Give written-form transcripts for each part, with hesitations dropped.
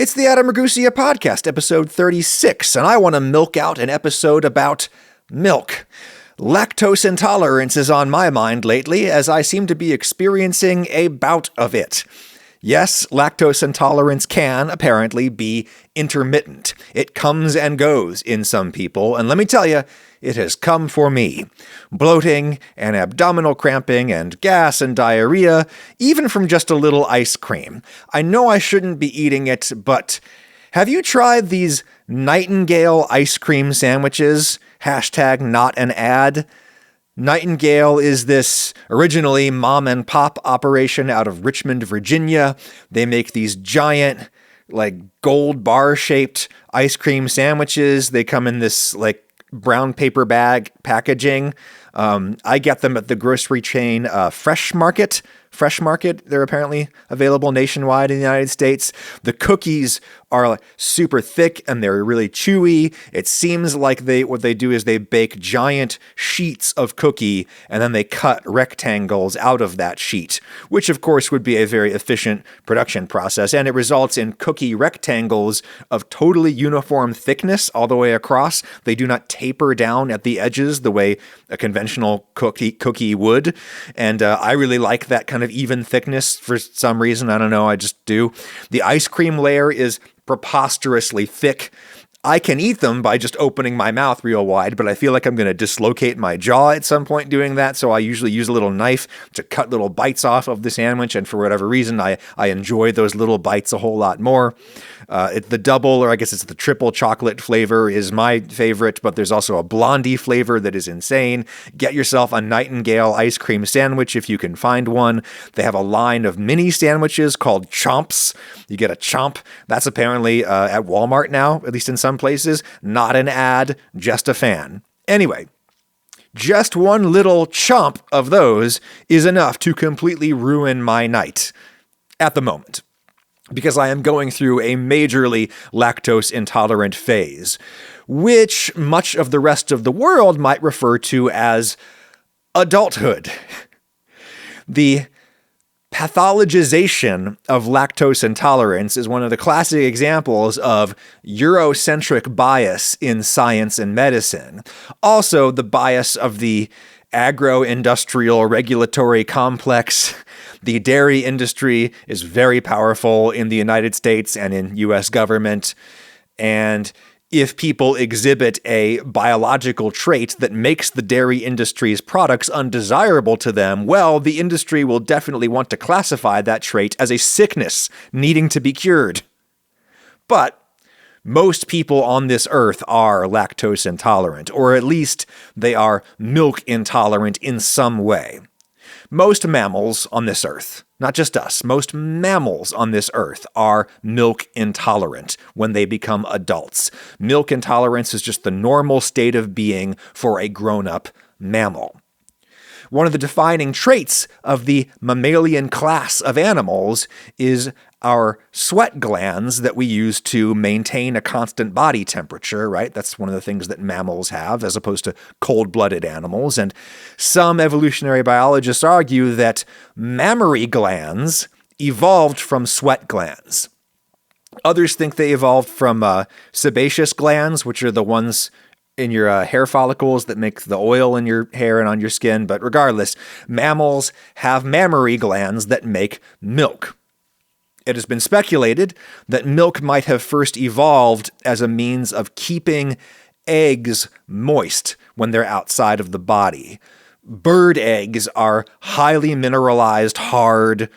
It's the Adam Ragusa Podcast, episode 36, and I want to milk out an episode about milk. Lactose intolerance is on my mind lately, as I seem to be experiencing a bout of it. Yes, lactose intolerance can, apparently, be intermittent. It comes and goes in some people, and let me tell you, it has come for me. Bloating and abdominal cramping and gas and diarrhea, even from just a little ice cream. I know I shouldn't be eating it, but have you tried these Nightingale ice cream sandwiches? Hashtag not an ad. Nightingale is this originally mom and pop operation out of Richmond, Virginia. They make these giant, gold bar shaped ice cream sandwiches. They come in this brown paper bag packaging. I get them at the grocery chain Fresh Market. They're apparently available nationwide in the United States. The cookies are super thick and they're really chewy. It seems like what they do is they bake giant sheets of cookie and then they cut rectangles out of that sheet, which of course would be a very efficient production process. And it results in cookie rectangles of totally uniform thickness all the way across. They do not taper down at the edges the way a conventional cookie would. And I really like that kind of even thickness for some reason. I don't know. I just do. The ice cream layer is preposterously thick. I can eat them by just opening my mouth real wide, but I feel like I'm going to dislocate my jaw at some point doing that, so I usually use a little knife to cut little bites off of the sandwich, and for whatever reason, I enjoy those little bites a whole lot more. The double, or I guess it's the triple chocolate flavor is my favorite, but there's also a blondie flavor that is insane. Get yourself a Nightingale ice cream sandwich if you can find one. They have a line of mini sandwiches called Chomps. You get a Chomp. That's apparently at Walmart now, at least in some places. Not an ad, just a fan. Anyway, just one little chomp of those is enough to completely ruin my night at the moment, because I am going through a majorly lactose intolerant phase, which much of the rest of the world might refer to as adulthood. The pathologization of lactose intolerance is one of the classic examples of Eurocentric bias in science and medicine. Also, the bias of the agro-industrial regulatory complex. The dairy industry is very powerful in the United States and in U.S. government. And if people exhibit a biological trait that makes the dairy industry's products undesirable to them, well, the industry will definitely want to classify that trait as a sickness needing to be cured. But most people on this earth are lactose intolerant, or at least they are milk intolerant in some way. Most mammals on this earth, not just us, most mammals on this earth are milk intolerant when they become adults. Milk intolerance is just the normal state of being for a grown-up mammal. One of the defining traits of the mammalian class of animals is our sweat glands that we use to maintain a constant body temperature, right? That's one of the things that mammals have as opposed to cold-blooded animals. And some evolutionary biologists argue that mammary glands evolved from sweat glands. Others think they evolved from sebaceous glands, which are the ones in your hair follicles that make the oil in your hair and on your skin. But regardless, mammals have mammary glands that make milk. It has been speculated that milk might have first evolved as a means of keeping eggs moist when they're outside of the body. Bird eggs are highly mineralized, hard,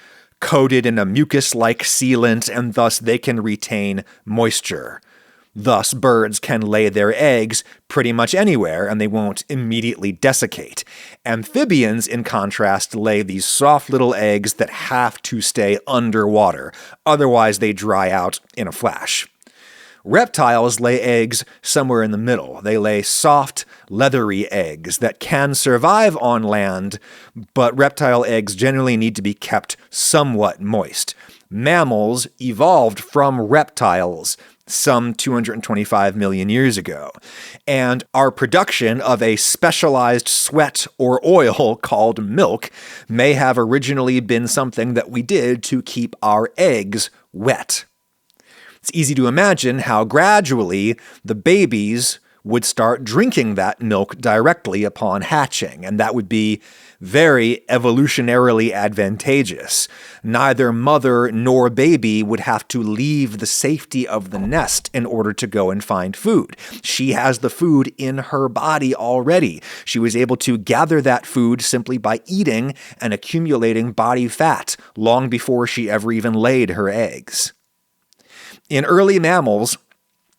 coated in a mucus-like sealant, and thus they can retain moisture. Thus, birds can lay their eggs pretty much anywhere, and they won't immediately desiccate. Amphibians, in contrast, lay these soft little eggs that have to stay underwater. Otherwise, they dry out in a flash. Reptiles lay eggs somewhere in the middle. They lay soft, leathery eggs that can survive on land, but reptile eggs generally need to be kept somewhat moist. Mammals evolved from reptiles some 225 million years ago, and our production of a specialized sweat or oil called milk may have originally been something that we did to keep our eggs wet. It's easy to imagine how gradually the babies would start drinking that milk directly upon hatching, and that would be very evolutionarily advantageous. Neither mother nor baby would have to leave the safety of the nest in order to go and find food. She has the food in her body already. She was able to gather that food simply by eating and accumulating body fat long before she ever even laid her eggs. In early mammals,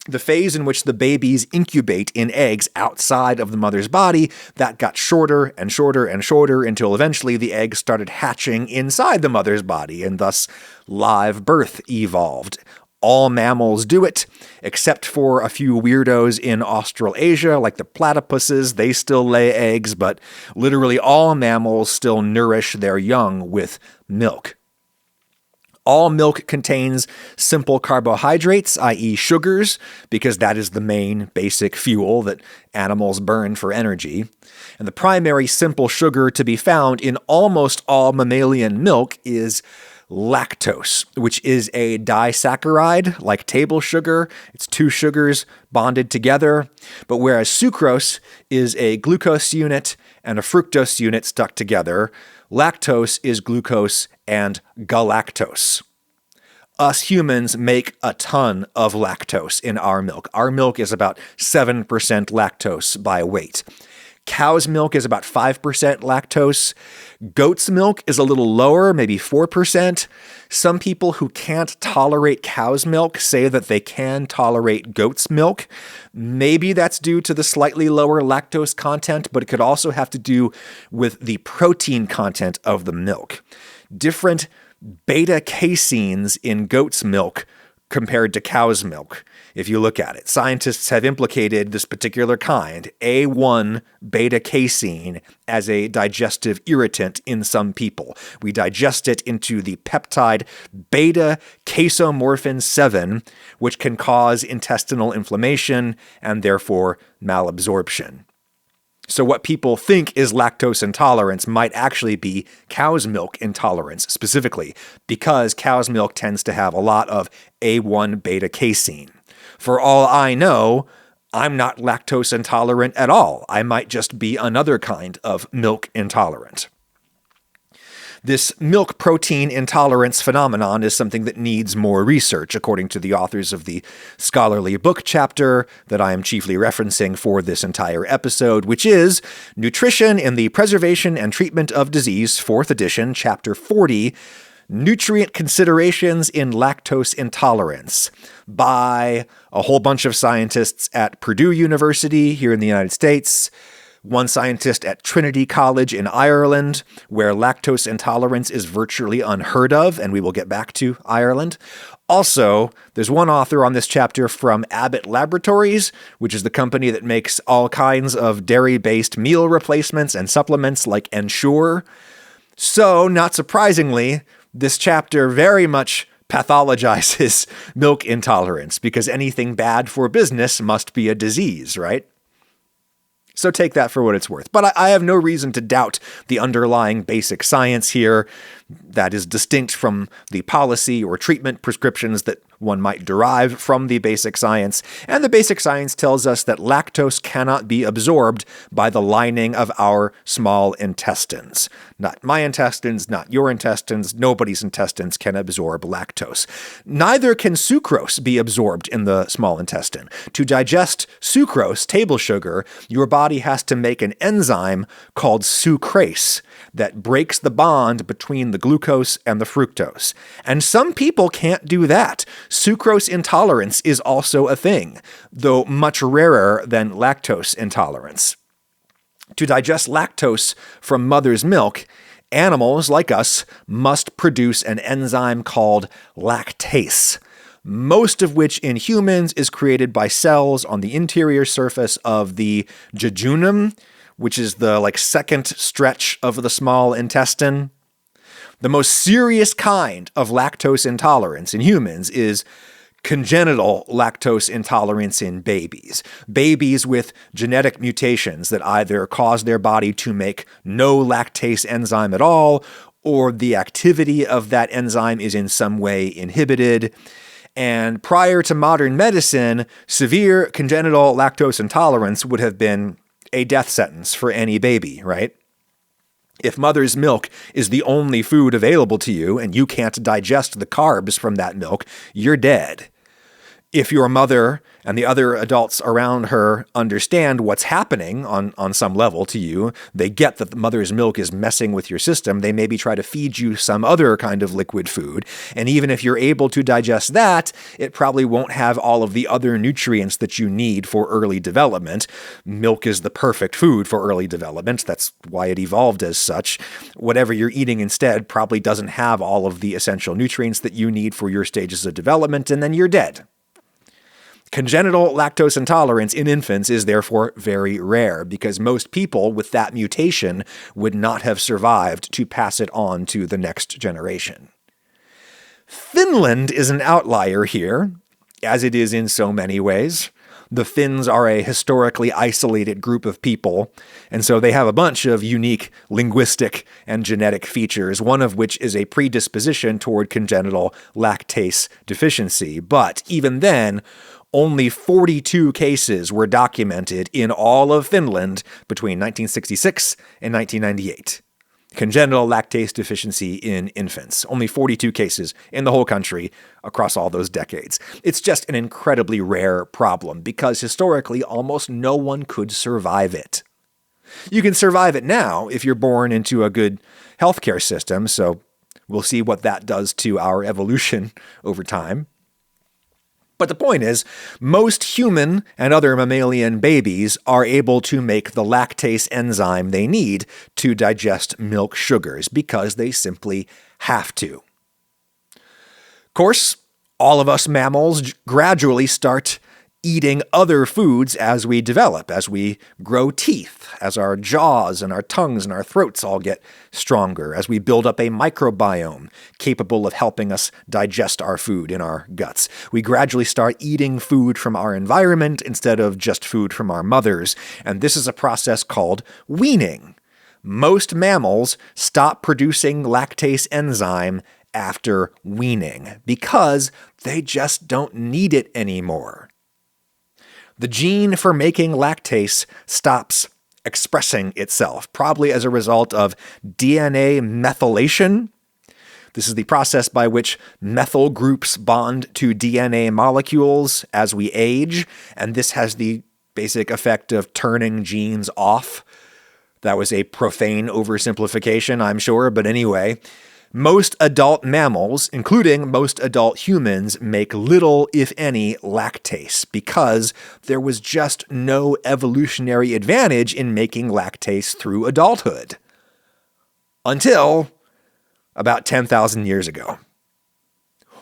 the phase in which the babies incubate in eggs outside of the mother's body, that got shorter and shorter and shorter until eventually the eggs started hatching inside the mother's body, and thus live birth evolved. All mammals do it, except for a few weirdos in Australasia, like the platypuses. They still lay eggs, but literally all mammals still nourish their young with milk. All milk contains simple carbohydrates, i.e. sugars, because that is the main basic fuel that animals burn for energy. And the primary simple sugar to be found in almost all mammalian milk is lactose, which is a disaccharide like table sugar. It's two sugars bonded together. But whereas sucrose is a glucose unit and a fructose unit stuck together, lactose is glucose and galactose. Us humans make a ton of lactose in our milk. Our milk is about 7% lactose by weight. Cow's milk is about 5% lactose. Goat's milk is a little lower, maybe 4%. Some people who can't tolerate cow's milk say that they can tolerate goat's milk. Maybe that's due to the slightly lower lactose content, but it could also have to do with the protein content of the milk. Different beta-caseins in goat's milk compared to cow's milk, if you look at it. Scientists have implicated this particular kind, A1 beta-casein, as a digestive irritant in some people. We digest it into the peptide beta-casomorphin 7, which can cause intestinal inflammation and therefore malabsorption. So what people think is lactose intolerance might actually be cow's milk intolerance specifically, because cow's milk tends to have a lot of A1 beta-casein. For all I know, I'm not lactose intolerant at all. I might just be another kind of milk intolerant. This milk protein intolerance phenomenon is something that needs more research, according to the authors of the scholarly book chapter that I am chiefly referencing for this entire episode, which is Nutrition in the Preservation and Treatment of Disease, 4th edition, chapter 40, Nutrient Considerations in Lactose Intolerance, by a whole bunch of scientists at Purdue University here in the United States, one scientist at Trinity College in Ireland, where lactose intolerance is virtually unheard of, and we will get back to Ireland. Also, there's one author on this chapter from Abbott Laboratories, which is the company that makes all kinds of dairy-based meal replacements and supplements like Ensure. So, not surprisingly, this chapter very much pathologizes milk intolerance, because anything bad for business must be a disease, right? So take that for what it's worth. But I have no reason to doubt the underlying basic science here that is distinct from the policy or treatment prescriptions that one might derive from the basic science. And the basic science tells us that lactose cannot be absorbed by the lining of our small intestines. Not my intestines, not your intestines, nobody's intestines can absorb lactose. Neither can sucrose be absorbed in the small intestine. To digest sucrose, table sugar, your body has to make an enzyme called sucrase that breaks the bond between the glucose and the fructose. And some people can't do that. Sucrose intolerance is also a thing, though much rarer than lactose intolerance. To digest lactose from mother's milk, animals like us must produce an enzyme called lactase, most of which in humans is created by cells on the interior surface of the jejunum, which is the second stretch of the small intestine. The most serious kind of lactose intolerance in humans is congenital lactose intolerance in babies. Babies with genetic mutations that either cause their body to make no lactase enzyme at all, or the activity of that enzyme is in some way inhibited. And prior to modern medicine, severe congenital lactose intolerance would have been a death sentence for any baby, right? If mother's milk is the only food available to you and you can't digest the carbs from that milk, you're dead. If your mother and the other adults around her understand what's happening on some level to you, they get that the mother's milk is messing with your system, they maybe try to feed you some other kind of liquid food. And even if you're able to digest that, it probably won't have all of the other nutrients that you need for early development. Milk is the perfect food for early development. That's why it evolved as such. Whatever you're eating instead probably doesn't have all of the essential nutrients that you need for your stages of development, and then you're dead. Congenital lactose intolerance in infants is therefore very rare because most people with that mutation would not have survived to pass it on to the next generation. Finland is an outlier here, as it is in so many ways. The Finns are a historically isolated group of people, and so they have a bunch of unique linguistic and genetic features, one of which is a predisposition toward congenital lactase deficiency. But even then, only 42 cases were documented in all of Finland between 1966 and 1998. Congenital lactase deficiency in infants. Only 42 cases in the whole country across all those decades. It's just an incredibly rare problem because historically almost no one could survive it. You can survive it now if you're born into a good healthcare system, so we'll see what that does to our evolution over time. But the point is, most human and other mammalian babies are able to make the lactase enzyme they need to digest milk sugars because they simply have to. Of course, all of us mammals gradually start eating other foods as we develop, as we grow teeth, as our jaws and our tongues and our throats all get stronger, as we build up a microbiome capable of helping us digest our food in our guts. We gradually start eating food from our environment instead of just food from our mothers, and this is a process called weaning. Most mammals stop producing lactase enzyme after weaning because they just don't need it anymore. The gene for making lactase stops expressing itself, probably as a result of DNA methylation. This is the process by which methyl groups bond to DNA molecules as we age, and this has the basic effect of turning genes off. That was a profane oversimplification, I'm sure, but anyway. Most adult mammals, including most adult humans, make little, if any, lactase because there was just no evolutionary advantage in making lactase through adulthood. Until about 10,000 years ago.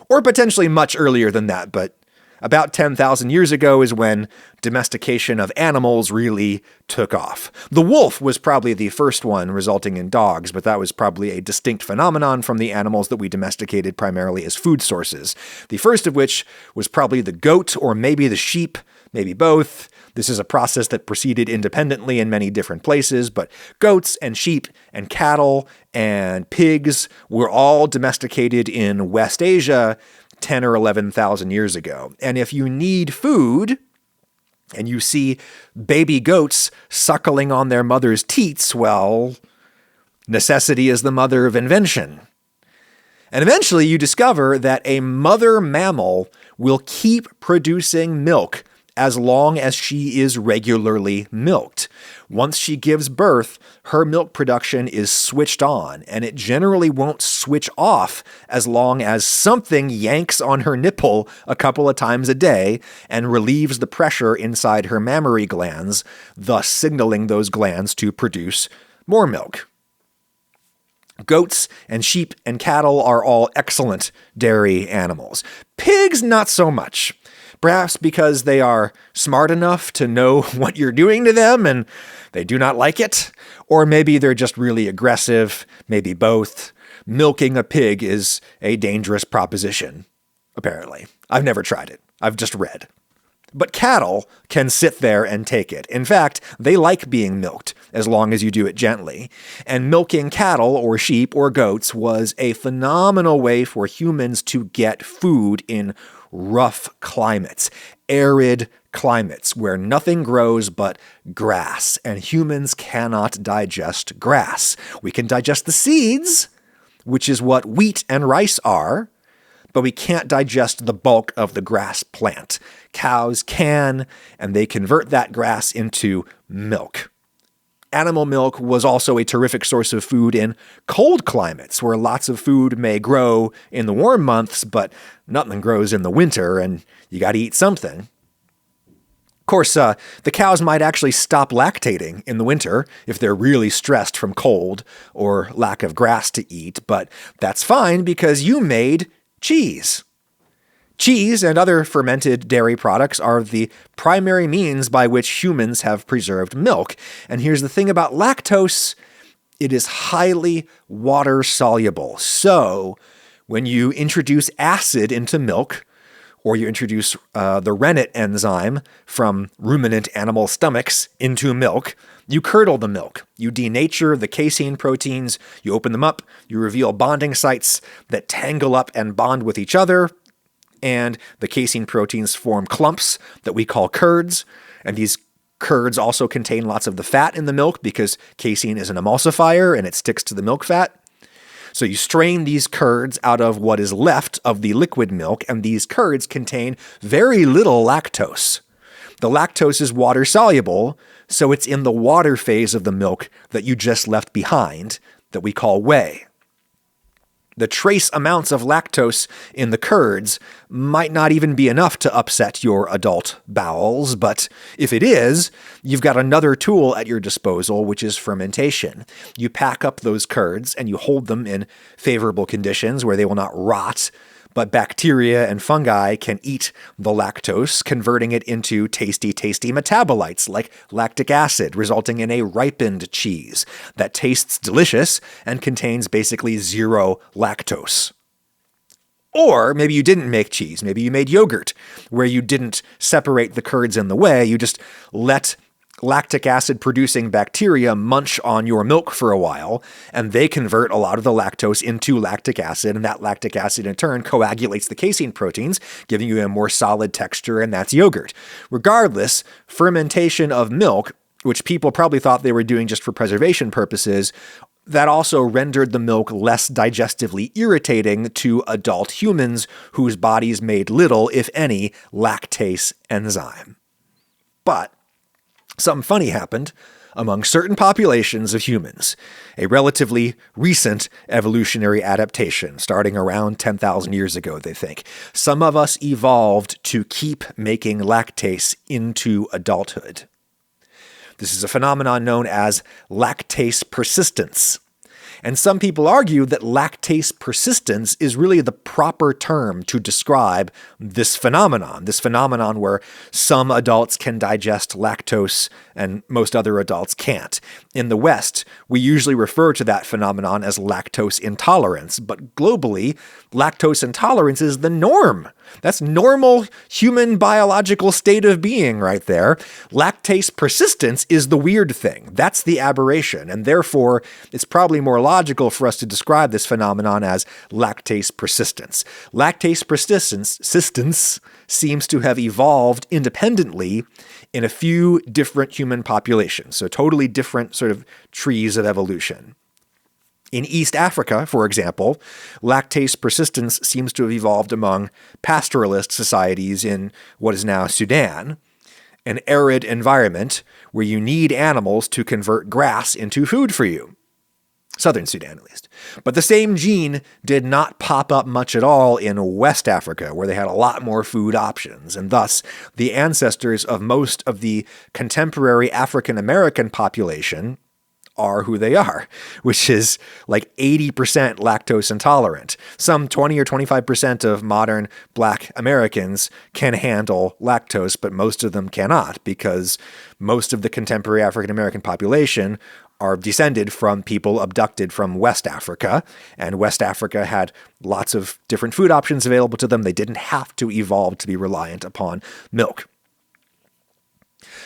Or potentially much earlier than that, but about 10,000 years ago is when domestication of animals really took off. The wolf was probably the first one, resulting in dogs, but that was probably a distinct phenomenon from the animals that we domesticated primarily as food sources. The first of which was probably the goat or maybe the sheep, maybe both. This is a process that proceeded independently in many different places, but goats and sheep and cattle and pigs were all domesticated in West Asia 10 or 11,000 years ago. And if you need food and you see baby goats suckling on their mother's teats, well, necessity is the mother of invention. And eventually you discover that a mother mammal will keep producing milk as long as she is regularly milked. Once she gives birth, her milk production is switched on, and it generally won't switch off as long as something yanks on her nipple a couple of times a day and relieves the pressure inside her mammary glands, thus signaling those glands to produce more milk. Goats and sheep and cattle are all excellent dairy animals. Pigs, not so much. Perhaps because they are smart enough to know what you're doing to them and they do not like it. Or maybe they're just really aggressive, maybe both. Milking a pig is a dangerous proposition, apparently. I've never tried it. I've just read. But cattle can sit there and take it. In fact, they like being milked as long as you do it gently. And milking cattle or sheep or goats was a phenomenal way for humans to get food in rough climates, arid climates where nothing grows but grass, and humans cannot digest grass. We can digest the seeds, which is what wheat and rice are, but we can't digest the bulk of the grass plant. Cows can, and they convert that grass into milk. Animal milk was also a terrific source of food in cold climates, where lots of food may grow in the warm months, but nothing grows in the winter, and you got to eat something. Of course, the cows might actually stop lactating in the winter if they're really stressed from cold or lack of grass to eat, but that's fine because you made cheese. Cheese and other fermented dairy products are the primary means by which humans have preserved milk. And here's the thing about lactose, it is highly water soluble. So when you introduce acid into milk, or you introduce the rennet enzyme from ruminant animal stomachs into milk, you curdle the milk. You denature the casein proteins, you open them up, you reveal bonding sites that tangle up and bond with each other, and the casein proteins form clumps that we call curds, and these curds also contain lots of the fat in the milk because casein is an emulsifier and it sticks to the milk fat. So you strain these curds out of what is left of the liquid milk, and these curds contain very little lactose. The lactose is water soluble, so it's in the water phase of the milk that you just left behind that we call whey. The trace amounts of lactose in the curds might not even be enough to upset your adult bowels, but if it is, you've got another tool at your disposal, which is fermentation. You pack up those curds and you hold them in favorable conditions where they will not rot, but bacteria and fungi can eat the lactose, converting it into tasty, tasty metabolites like lactic acid, resulting in a ripened cheese that tastes delicious and contains basically zero lactose. Or maybe you didn't make cheese. Maybe you made yogurt, where you didn't separate the curds in the whey. You just let lactic acid producing bacteria munch on your milk for a while, and they convert a lot of the lactose into lactic acid, and that lactic acid in turn coagulates the casein proteins, giving you a more solid texture, and that's yogurt. Regardless, fermentation of milk, which people probably thought they were doing just for preservation purposes, that also rendered the milk less digestively irritating to adult humans whose bodies made little, if any, lactase enzyme. But something funny happened among certain populations of humans, a relatively recent evolutionary adaptation starting around 10,000 years ago, they think. Some of us evolved to keep making lactase into adulthood. This is a phenomenon known as lactase persistence. And some people argue that lactase persistence is really the proper term to describe this phenomenon where some adults can digest lactose and most other adults can't. In the West, we usually refer to that phenomenon as lactose intolerance, but globally, lactose intolerance is the norm. That's normal human biological state of being right there. Lactase persistence is the weird thing. That's the aberration, and therefore it's probably more logical for us to describe this phenomenon as lactase persistence. Lactase persistence seems to have evolved independently in a few different human populations, so totally different sort of trees of evolution. In East Africa, for example, lactase persistence seems to have evolved among pastoralist societies in what is now Sudan, an arid environment where you need animals to convert grass into food for you. Southern Sudan, at least. But the same gene did not pop up much at all in West Africa, where they had a lot more food options, and thus the ancestors of most of the contemporary African American population are who they are, which is like 80% lactose intolerant. Some 20 or 25% of modern Black Americans can handle lactose, but most of them cannot, because most of the contemporary African American population are descended from people abducted from West Africa, and West Africa had lots of different food options available to them. They didn't have to evolve to be reliant upon milk.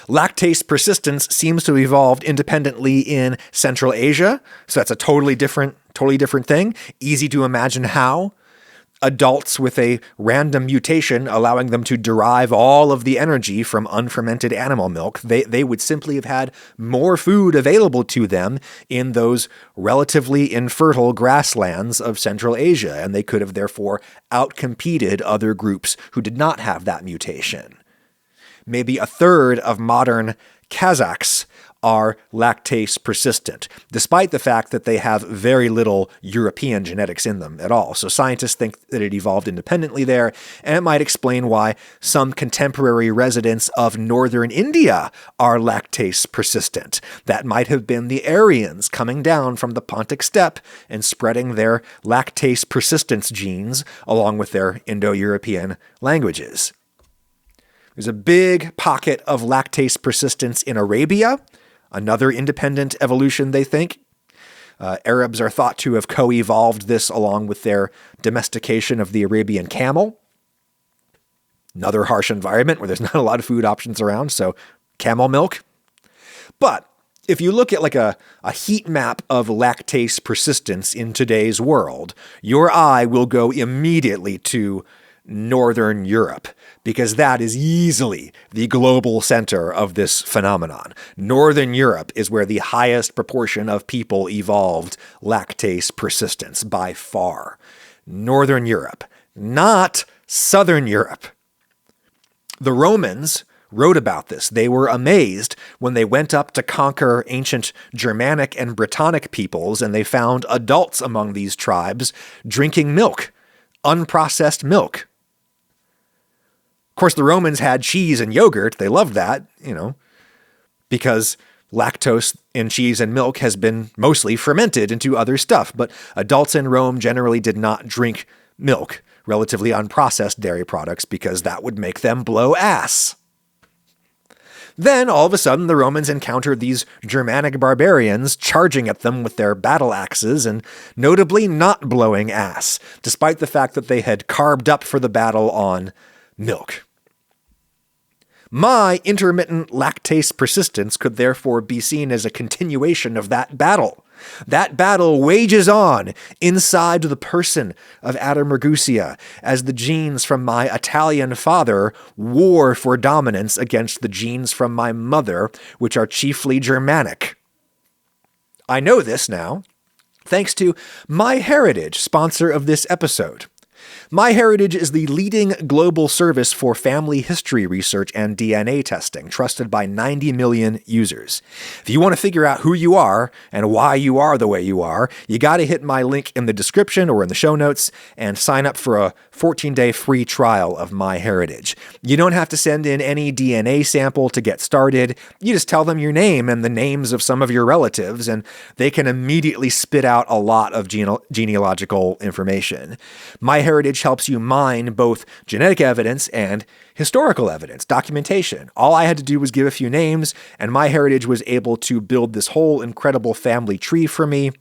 Lactase persistence seems to have evolved independently in Central Asia, so that's a totally different thing. Easy to imagine how. adults with a random mutation allowing them to derive all of the energy from unfermented animal milk, they would simply have had more food available to them in those relatively infertile grasslands of Central Asia, and they could have therefore outcompeted other groups who did not have that mutation. Maybe a third of modern Kazakhs are lactase persistent, despite the fact that they have very little European genetics in them at all. So scientists think that it evolved independently there, and it might explain why some contemporary residents of northern India are lactase persistent. That might have been the Aryans coming down from the Pontic steppe and spreading their lactase persistence genes along with their Indo-European languages. There's a big pocket of lactase persistence in Arabia, another independent evolution, they think. Arabs are thought to have co-evolved this along with their domestication of the Arabian camel. Another harsh environment where there's not a lot of food options around, so camel milk. But if you look at like a heat map of lactase persistence in today's world, your eye will go immediately to Northern Europe, because that is easily the global center of this phenomenon. Northern Europe is where the highest proportion of people evolved lactase persistence by far. Northern Europe, not Southern Europe. The Romans wrote about this. They were amazed when they went up to conquer ancient Germanic and Brittonic peoples, and they found adults among these tribes drinking milk, unprocessed milk. Of course, the Romans had cheese and yogurt. They loved that, because lactose in cheese and milk has been mostly fermented into other stuff. But adults in Rome generally did not drink milk, relatively unprocessed dairy products, because that would make them blow ass. Then, all of a sudden, the Romans encountered these Germanic barbarians charging at them with their battle axes and notably not blowing ass, despite the fact that they had carved up for the battle on milk. My intermittent lactase persistence could therefore be seen as a continuation of that battle. That battle wages on inside the person of Adam Ragusa as the genes from my Italian father war for dominance against the genes from my mother, which are chiefly Germanic. I know this now, thanks to MyHeritage, sponsor of this episode. MyHeritage is the leading global service for family history research and DNA testing, trusted by 90 million users. If you want to figure out who you are and why you are the way you are, you got to hit my link in the description or in the show notes and sign up for a 14-day free trial of MyHeritage. You don't have to send in any DNA sample to get started. You just tell them your name and the names of some of your relatives, and they can immediately spit out a lot of genealogical information. MyHeritage helps you mine both genetic evidence and historical evidence, documentation. All I had to do was give a few names, and MyHeritage was able to build this whole incredible family tree for me.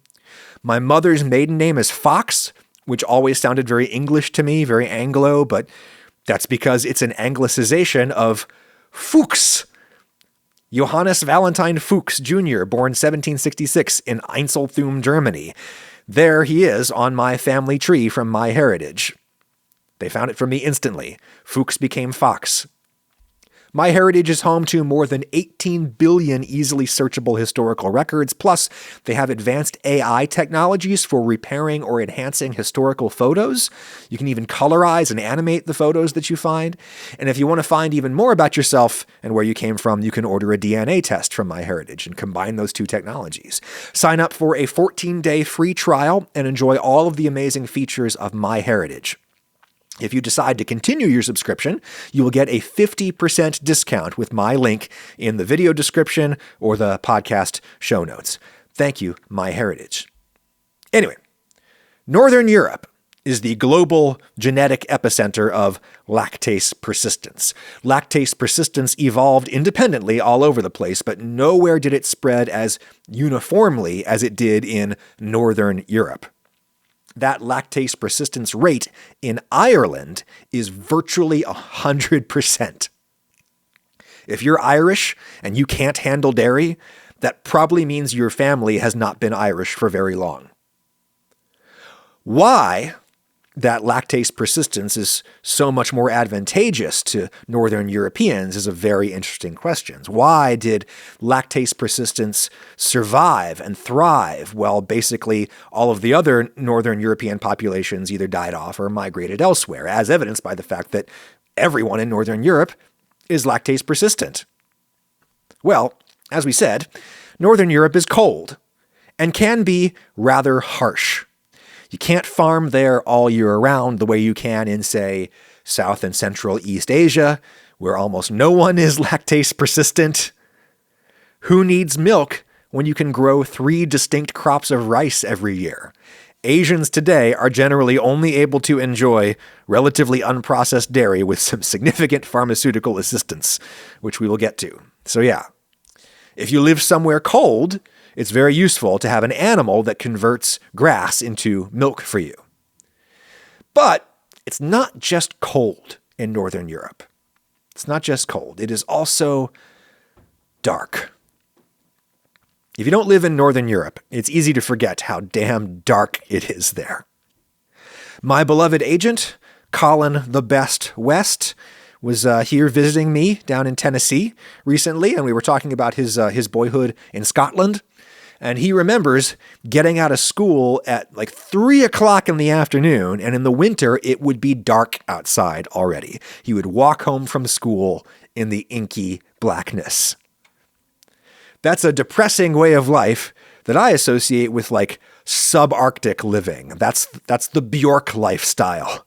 My mother's maiden name is Fox, which always sounded very English to me, very Anglo, but that's because it's an anglicization of Fuchs. Johannes Valentine Fuchs Jr., born 1766 in Einzelthum, Germany. There he is on my family tree from MyHeritage. They found it for me instantly. Fuchs became Fox. MyHeritage is home to more than 18 billion easily searchable historical records, plus they have advanced AI technologies for repairing or enhancing historical photos. You can even colorize and animate the photos that you find. And if you want to find even more about yourself and where you came from, you can order a DNA test from MyHeritage and combine those two technologies. Sign up for a 14-day free trial and enjoy all of the amazing features of MyHeritage. If you decide to continue your subscription, you will get a 50% discount with my link in the video description or the podcast show notes. Thank you, MyHeritage. Anyway, Northern Europe is the global genetic epicenter of lactase persistence. Lactase persistence evolved independently all over the place, but nowhere did it spread as uniformly as it did in Northern Europe. That lactase persistence rate in Ireland is virtually 100%. If you're Irish and you can't handle dairy, that probably means your family has not been Irish for very long. Why that lactase persistence is so much more advantageous to Northern Europeans is a very interesting question. Why did lactase persistence survive and thrive while basically all of the other Northern European populations either died off or migrated elsewhere, as evidenced by the fact that everyone in Northern Europe is lactase persistent? Well, as we said, Northern Europe is cold and can be rather harsh. You can't farm there all year round the way you can in, say, South and Central East Asia, where almost no one is lactase persistent. Who needs milk when you can grow 3 distinct crops of rice every year? Asians today are generally only able to enjoy relatively unprocessed dairy with some significant pharmaceutical assistance, which we will get to. So yeah, if you live somewhere cold, it's very useful to have an animal that converts grass into milk for you. But it's not just cold in Northern Europe. It's not just cold. It is also dark. If you don't live in Northern Europe, it's easy to forget how damn dark it is there. My beloved agent, Colin the Best West, was here visiting me down in Tennessee recently, and we were talking about his boyhood in Scotland. And he remembers getting out of school at like 3 o'clock in the afternoon, and in the winter, it would be dark outside already. He would walk home from school in the inky blackness. That's a depressing way of life that I associate with like subarctic living. That's the Bjork lifestyle.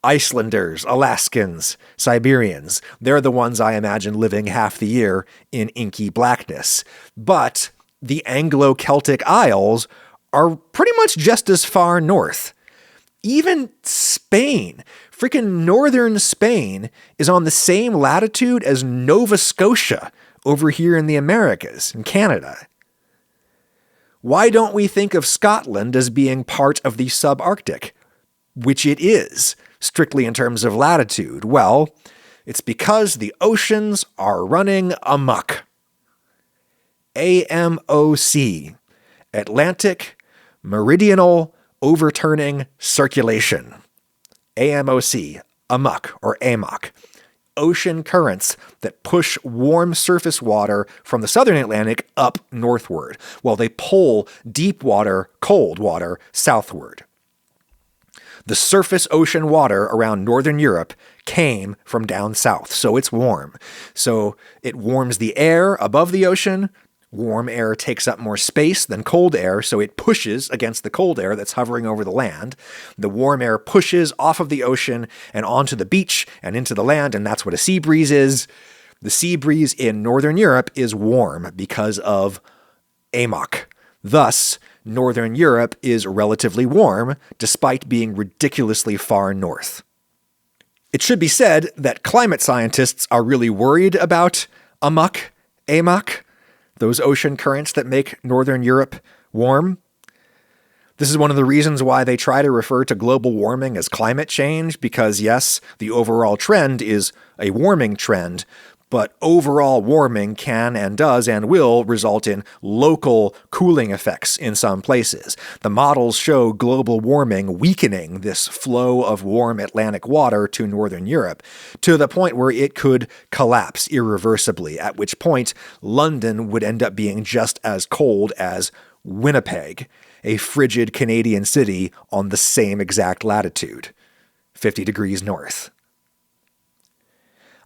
Icelanders, Alaskans, Siberians, they're the ones I imagine living half the year in inky blackness. But the Anglo-Celtic Isles are pretty much just as far north. Even Spain, freaking northern Spain, is on the same latitude as Nova Scotia over here in the Americas, in Canada. Why don't we think of Scotland as being part of the subarctic? Which it is, strictly in terms of latitude. Well, it's because the oceans are running amok. AMOC, Atlantic Meridional Overturning Circulation. AMOC, amok or AMOC. Ocean currents that push warm surface water from the southern Atlantic up northward, while they pull deep water, cold water, southward. The surface ocean water around Northern Europe came from down south, so it's warm. So it warms the air above the ocean. Warm air takes up more space than cold air, so it pushes against the cold air that's hovering over the land. The warm air pushes off of the ocean and onto the beach and into the land, and that's what a sea breeze is. The sea breeze in Northern Europe is warm because of AMOC. Thus, Northern Europe is relatively warm, despite being ridiculously far north. It should be said that climate scientists are really worried about AMOC, those ocean currents that make Northern Europe warm. This is one of the reasons why they try to refer to global warming as climate change, because yes, the overall trend is a warming trend, but overall warming can and does and will result in local cooling effects in some places. The models show global warming weakening this flow of warm Atlantic water to Northern Europe to the point where it could collapse irreversibly, at which point London would end up being just as cold as Winnipeg, a frigid Canadian city on the same exact latitude, 50 degrees north.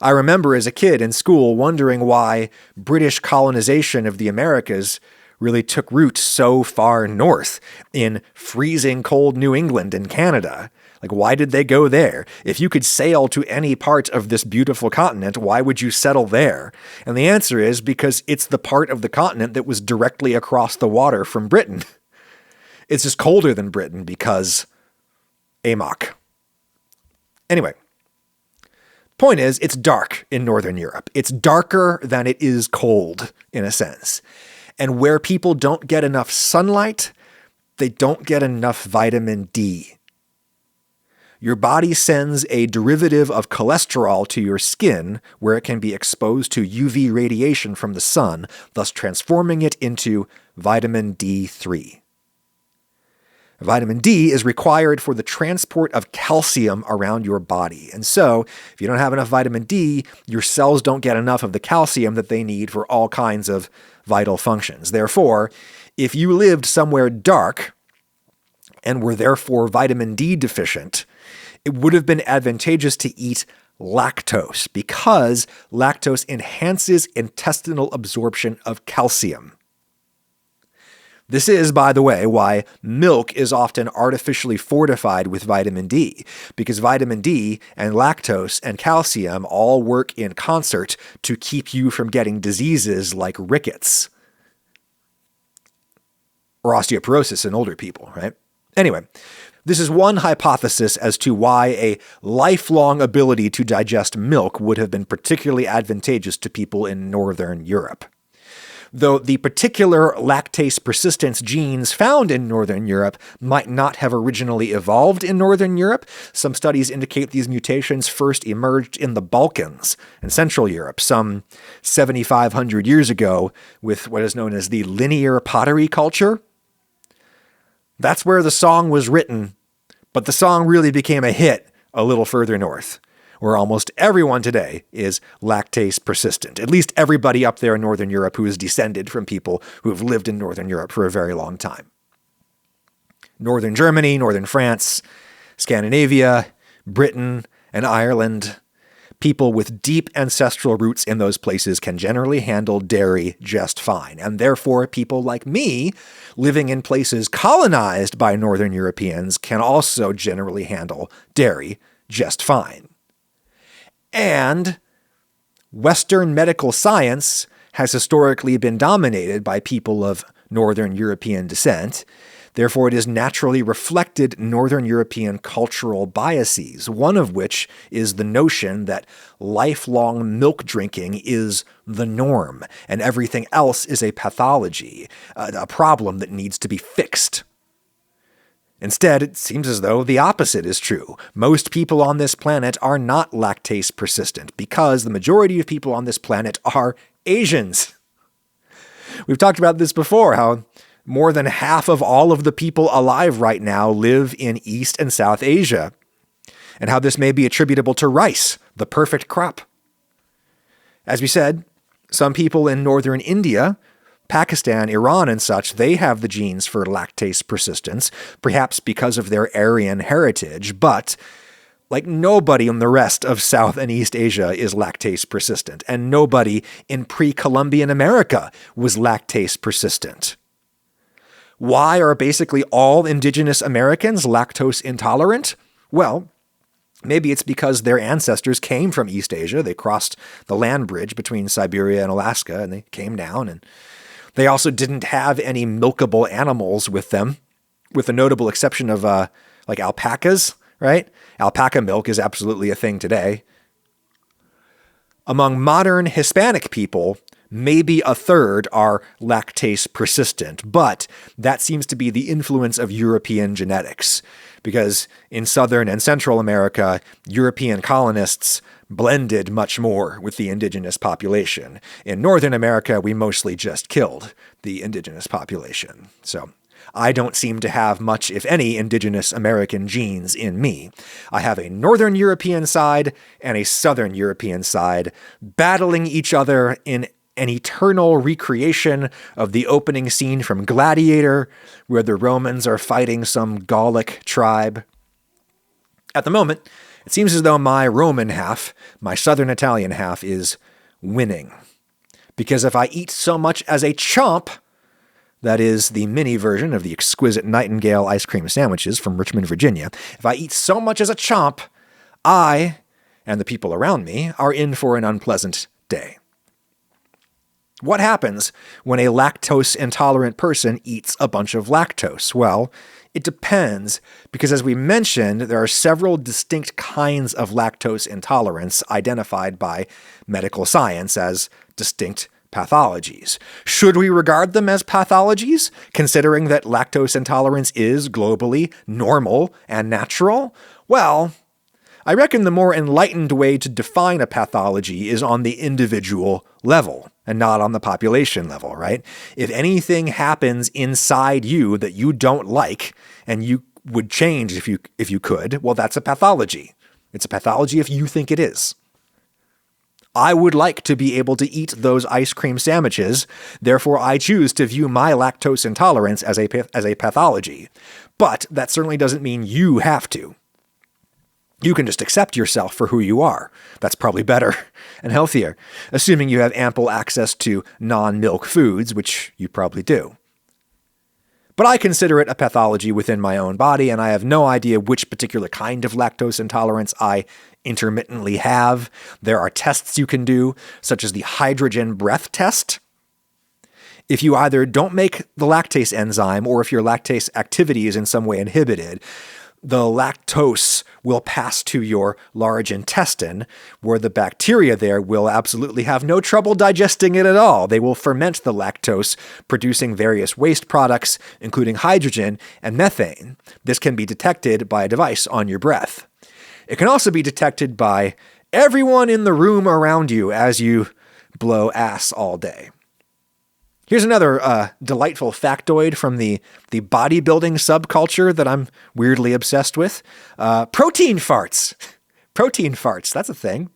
I remember as a kid in school wondering why British colonization of the Americas really took root so far north in freezing cold New England and Canada. Like, why did they go there? If you could sail to any part of this beautiful continent, why would you settle there? And the answer is because it's the part of the continent that was directly across the water from Britain. It's just colder than Britain because AMOC. Anyway. Point is, it's dark in Northern Europe. It's darker than it is cold, in a sense. And where people don't get enough sunlight, they don't get enough vitamin D. Your body sends a derivative of cholesterol to your skin where it can be exposed to UV radiation from the sun, thus transforming it into vitamin D3. Vitamin D is required for the transport of calcium around your body. And so, if you don't have enough vitamin D, your cells don't get enough of the calcium that they need for all kinds of vital functions. Therefore, if you lived somewhere dark and were therefore vitamin D deficient, it would have been advantageous to eat lactose because lactose enhances intestinal absorption of calcium. This is, by the way, why milk is often artificially fortified with vitamin D, because vitamin D and lactose and calcium all work in concert to keep you from getting diseases like rickets or osteoporosis in older people, right? Anyway, this is one hypothesis as to why a lifelong ability to digest milk would have been particularly advantageous to people in Northern Europe. Though the particular lactase persistence genes found in Northern Europe might not have originally evolved in Northern Europe, some studies indicate these mutations first emerged in the Balkans and Central Europe some 7,500 years ago with what is known as the linear pottery culture. That's where the song was written, but the song really became a hit a little further north, where almost everyone today is lactase persistent. At least everybody up there in Northern Europe who is descended from people who have lived in Northern Europe for a very long time. Northern Germany, Northern France, Scandinavia, Britain, and Ireland. People with deep ancestral roots in those places can generally handle dairy just fine. And therefore, people like me, living in places colonized by Northern Europeans, can also generally handle dairy just fine. And Western medical science has historically been dominated by people of Northern European descent. Therefore, it has naturally reflected Northern European cultural biases, one of which is the notion that lifelong milk drinking is the norm and everything else is a pathology, a problem that needs to be fixed. Instead, it seems as though the opposite is true. Most people on this planet are not lactase persistent because the majority of people on this planet are Asians. We've talked about this before, how more than half of all of the people alive right now live in East and South Asia, and how this may be attributable to rice, the perfect crop. As we said, some people in northern India, Pakistan, Iran, and such, they have the genes for lactase persistence, perhaps because of their Aryan heritage, but like nobody in the rest of South and East Asia is lactase persistent, and nobody in pre-Columbian America was lactase persistent. Why are basically all indigenous Americans lactose intolerant? Well, maybe it's because their ancestors came from East Asia. They crossed the land bridge between Siberia and Alaska, and they came down, and they also didn't have any milkable animals with them, with the notable exception of like alpacas, right? Alpaca milk is absolutely a thing today. Among modern Hispanic people, maybe a third are lactase persistent, but that seems to be the influence of European genetics, because in Southern and Central America, European colonists blended much more with the indigenous population. In Northern America, we mostly just killed the indigenous population. So I don't seem to have much, if any, indigenous American genes in me. I have a Northern European side and a Southern European side battling each other in an eternal recreation of the opening scene from Gladiator, where the Romans are fighting some Gallic tribe. At the moment, it seems as though my Roman half, my Southern Italian half, is winning. Because if I eat so much as a chomp, that is the mini version of the exquisite Nightingale ice cream sandwiches from Richmond, Virginia, if I eat so much as a chomp, I, and the people around me, are in for an unpleasant day. What happens when a lactose-intolerant person eats a bunch of lactose? Well, it depends, because as we mentioned, there are several distinct kinds of lactose intolerance identified by medical science as distinct pathologies. Should we regard them as pathologies, considering that lactose intolerance is globally normal and natural? Well, I reckon the more enlightened way to define a pathology is on the individual level and not on the population level, right? If anything happens inside you that you don't like and you would change if you could, well, that's a pathology. It's a pathology if you think it is. I would like to be able to eat those ice cream sandwiches. Therefore, I choose to view my lactose intolerance as a pathology. But that certainly doesn't mean you have to. You can just accept yourself for who you are. That's probably better and healthier, assuming you have ample access to non-milk foods, which you probably do. But I consider it a pathology within my own body, and I have no idea which particular kind of lactose intolerance I intermittently have. There are tests you can do, such as the hydrogen breath test. If you either don't make the lactase enzyme or if your lactase activity is in some way inhibited, the lactose will pass to your large intestine, where the bacteria there will absolutely have no trouble digesting it at all. They will ferment the lactose, producing various waste products, including hydrogen and methane. This can be detected by a device on your breath. It can also be detected by everyone in the room around you as you blow ass all day. Here's another delightful factoid from the bodybuilding subculture that I'm weirdly obsessed with. Protein farts. Protein farts, that's a thing.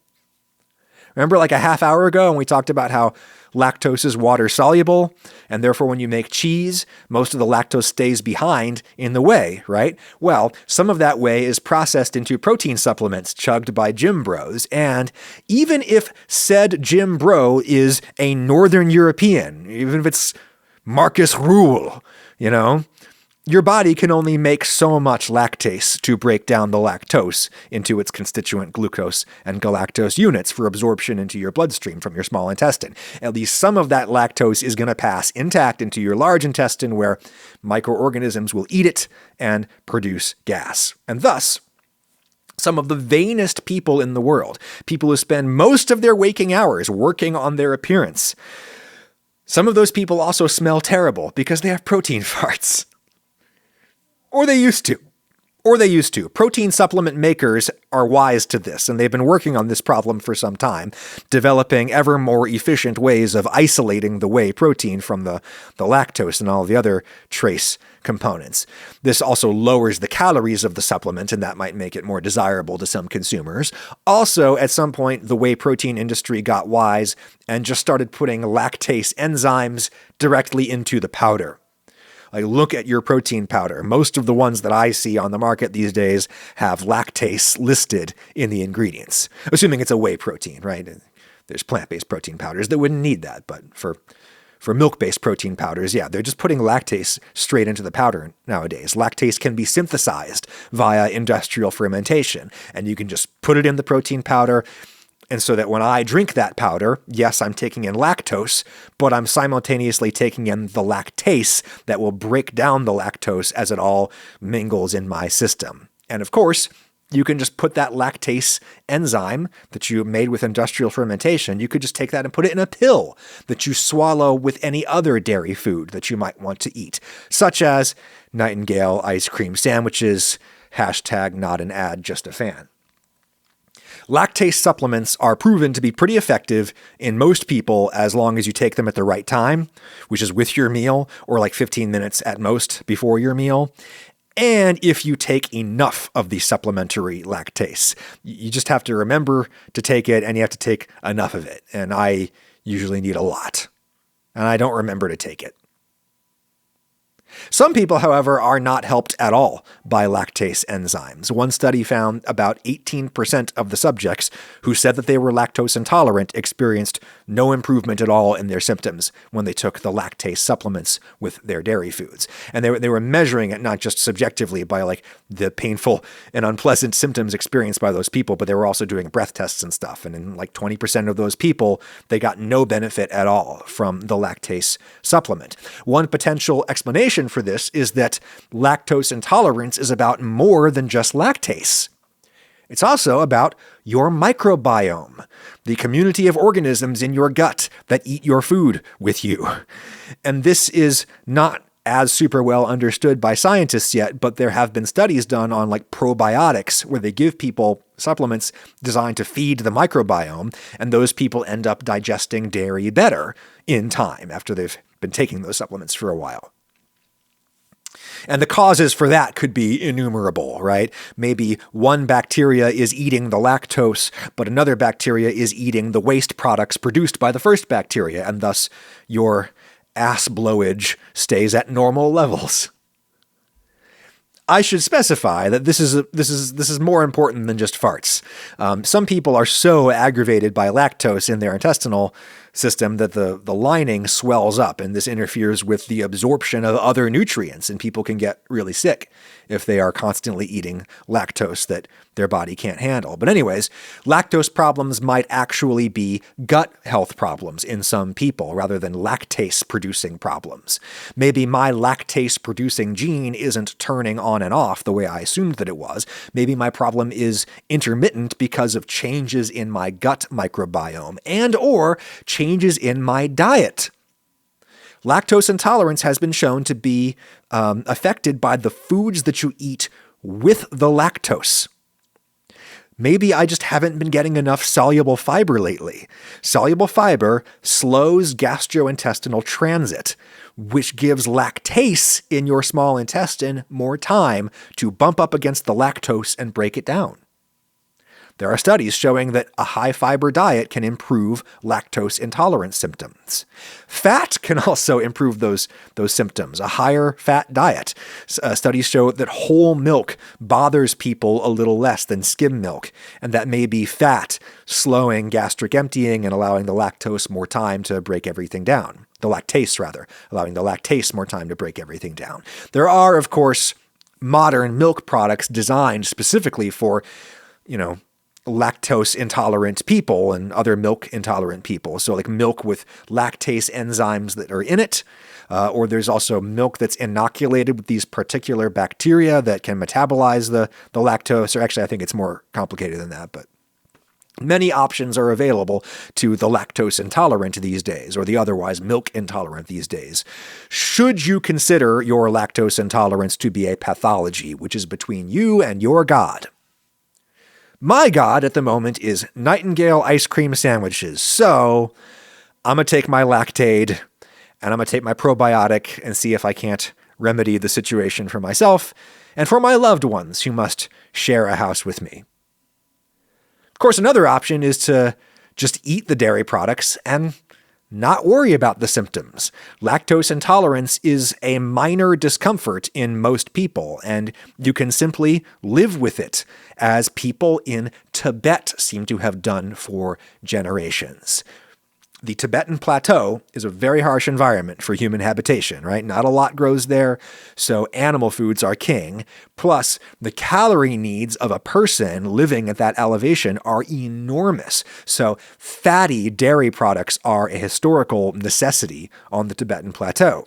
Remember like a half hour ago when we talked about how lactose is water soluble, and therefore when you make cheese, most of the lactose stays behind in the whey, right? Well, some of that whey is processed into protein supplements chugged by gym bros, and even if said gym bro is a Northern European, even if it's Marcus Rule, your body can only make so much lactase to break down the lactose into its constituent glucose and galactose units for absorption into your bloodstream from your small intestine. At least some of that lactose is going to pass intact into your large intestine, where microorganisms will eat it and produce gas. And thus, some of the vainest people in the world, people who spend most of their waking hours working on their appearance, some of those people also smell terrible because they have protein farts. Or they used to. Protein supplement makers are wise to this, and they've been working on this problem for some time, developing ever more efficient ways of isolating the whey protein from the lactose and all the other trace components. This also lowers the calories of the supplement, and that might make it more desirable to some consumers. Also, at some point, the whey protein industry got wise and just started putting lactase enzymes directly into the powder. Like, look at your protein powder. Most of the ones that I see on the market these days have lactase listed in the ingredients, assuming it's a whey protein, right? There's plant-based protein powders that wouldn't need that, but for milk-based protein powders, yeah, they're just putting lactase straight into the powder nowadays. Lactase can be synthesized via industrial fermentation, and you can just put it in the protein powder. And so that when I drink that powder, yes, I'm taking in lactose, but I'm simultaneously taking in the lactase that will break down the lactose as it all mingles in my system. And of course, you can just put that lactase enzyme that you made with industrial fermentation, you could just take that and put it in a pill that you swallow with any other dairy food that you might want to eat, such as Nightingale ice cream sandwiches, hashtag not an ad, just a fan. Lactase supplements are proven to be pretty effective in most people as long as you take them at the right time, which is with your meal or like 15 minutes at most before your meal. And if you take enough of the supplementary lactase, you just have to remember to take it, and you have to take enough of it. And I usually need a lot, and I don't remember to take it. Some people, however, are not helped at all by lactase enzymes. One study found about 18% of the subjects who said that they were lactose intolerant experienced no improvement at all in their symptoms when they took the lactase supplements with their dairy foods. And they were measuring it not just subjectively by like the painful and unpleasant symptoms experienced by those people, but they were also doing breath tests and stuff. And in like 20% of those people, they got no benefit at all from the lactase supplement. One potential explanation for this is that lactose intolerance is about more than just lactase. It's also about your microbiome, the community of organisms in your gut that eat your food with you. And this is not as super well understood by scientists yet, but there have been studies done on like probiotics where they give people supplements designed to feed the microbiome, and those people end up digesting dairy better in time after they've been taking those supplements for a while. And the causes for that could be innumerable, right? Maybe one bacteria is eating the lactose, but another bacteria is eating the waste products produced by the first bacteria, and thus your ass blowage stays at normal levels. I should specify that this is more important than just farts. Some people are so aggravated by lactose in their intestinal system that the lining swells up, and this interferes with the absorption of other nutrients, and people can get really sick if they are constantly eating lactose that their body can't handle. But anyways, lactose problems might actually be gut health problems in some people rather than lactase producing problems. Maybe my lactase producing gene isn't turning on and off the way I assumed that it was. Maybe my problem is intermittent because of changes in my gut microbiome and or changes in my diet. Lactose intolerance has been shown to be affected by the foods that you eat with the lactose. Maybe I just haven't been getting enough soluble fiber lately. Soluble fiber slows gastrointestinal transit, which gives lactase in your small intestine more time to bump up against the lactose and break it down. There are studies showing that a high-fiber diet can improve lactose intolerance symptoms. Fat can also improve those symptoms, a higher fat diet. Studies show that whole milk bothers people a little less than skim milk, and that may be fat slowing gastric emptying and allowing the lactose more time to break everything down. The lactase, rather, allowing the lactase more time to break everything down. There are, of course, modern milk products designed specifically for, lactose intolerant people and other milk intolerant people. So like milk with lactase enzymes that are in it, or there's also milk that's inoculated with these particular bacteria that can metabolize the lactose, or actually I think it's more complicated than that, but many options are available to the lactose intolerant these days, or the otherwise milk intolerant these days. Should you consider your lactose intolerance to be a pathology, which is between you and your God? My God at the moment is Nightingale ice cream sandwiches. So I'm going to take my Lactase and I'm going to take my probiotic and see if I can't remedy the situation for myself and for my loved ones who must share a house with me. Of course, another option is to just eat the dairy products and not worry about the symptoms. Lactose intolerance is a minor discomfort in most people, and you can simply live with it, as people in Tibet seem to have done for generations. The Tibetan Plateau is a very harsh environment for human habitation, right? Not a lot grows there, so animal foods are king. Plus, the calorie needs of a person living at that elevation are enormous. So fatty dairy products are a historical necessity on the Tibetan Plateau.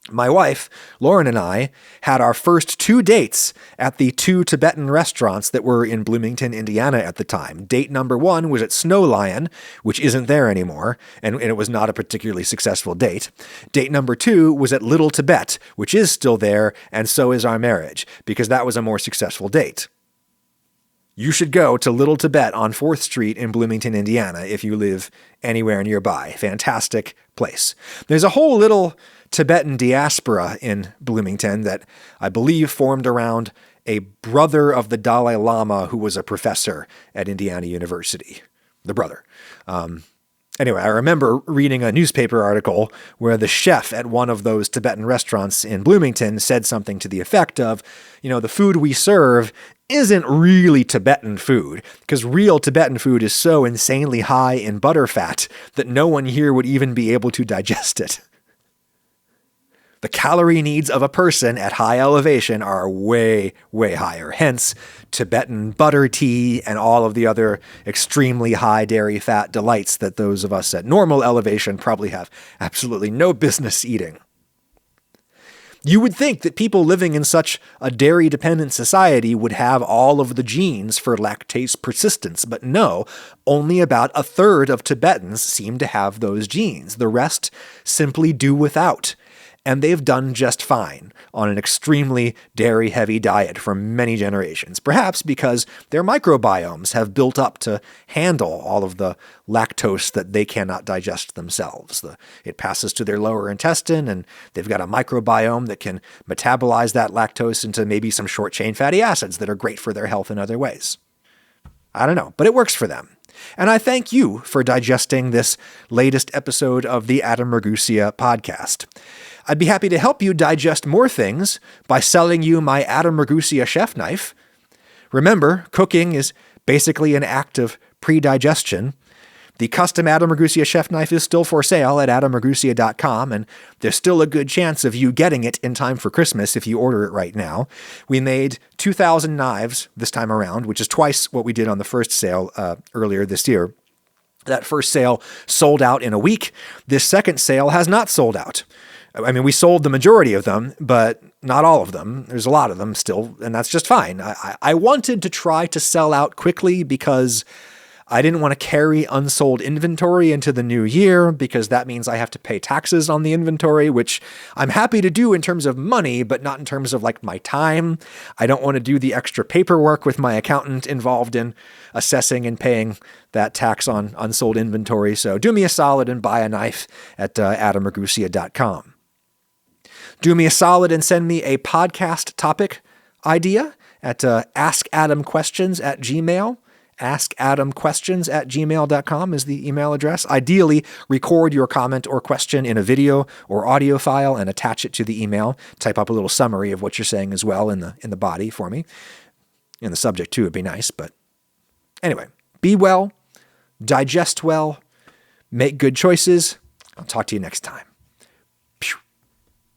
My wife, Lauren, and I had our first 2 dates at the 2 Tibetan restaurants that were in Bloomington, Indiana at the time. Date number 1 was at Snow Lion, which isn't there anymore, and it was not a particularly successful date. Date number 2 was at Little Tibet, which is still there, and so is our marriage, because that was a more successful date. You should go to Little Tibet on 4th Street in Bloomington, Indiana, if you live anywhere nearby. Fantastic place. There's a whole little Tibetan diaspora in Bloomington that I believe formed around a brother of the Dalai Lama who was a professor at Indiana University. The brother. Anyway, I remember reading a newspaper article where the chef at one of those Tibetan restaurants in Bloomington said something to the effect of, the food we serve isn't really Tibetan food, because real Tibetan food is so insanely high in butterfat that no one here would even be able to digest it. The calorie needs of a person at high elevation are way, way higher. Hence, Tibetan butter tea and all of the other extremely high dairy fat delights that those of us at normal elevation probably have absolutely no business eating. You would think that people living in such a dairy-dependent society would have all of the genes for lactase persistence, but no, only about 1/3 of Tibetans seem to have those genes. The rest simply do without. and they've done just fine on an extremely dairy-heavy diet for many generations, perhaps because their microbiomes have built up to handle all of the lactose that they cannot digest themselves. It passes to their lower intestine, and they've got a microbiome that can metabolize that lactose into maybe some short-chain fatty acids that are great for their health in other ways. I don't know, but it works for them. And I thank you for digesting this latest episode of the Adam Ragusea podcast. I'd be happy to help you digest more things by selling you my Adam Ragusea chef knife. Remember, cooking is basically an act of pre-digestion. The custom Adam Ragusea chef knife is still for sale at adamragusea.com, and there's still a good chance of you getting it in time for Christmas if you order it right now. We made 2,000 knives this time around, which is twice what we did on the first sale earlier this year. That first sale sold out in a week. This second sale has not sold out. I mean, we sold the majority of them, but not all of them. There's a lot of them still, and that's just fine. I wanted to try to sell out quickly because I didn't want to carry unsold inventory into the new year, because that means I have to pay taxes on the inventory, which I'm happy to do in terms of money, but not in terms of like my time. I don't want to do the extra paperwork with my accountant involved in assessing and paying that tax on unsold inventory. So do me a solid and buy a knife at adamragusea.com. Do me a solid and send me a podcast topic idea at askadamquestions@gmail.com. askadamquestions@gmail.com is the email address. Ideally, record your comment or question in a video or audio file and attach it to the email. Type up a little summary of what you're saying as well in the body for me. In the subject too would be nice, but anyway, be well, digest well, make good choices. I'll talk to you next time.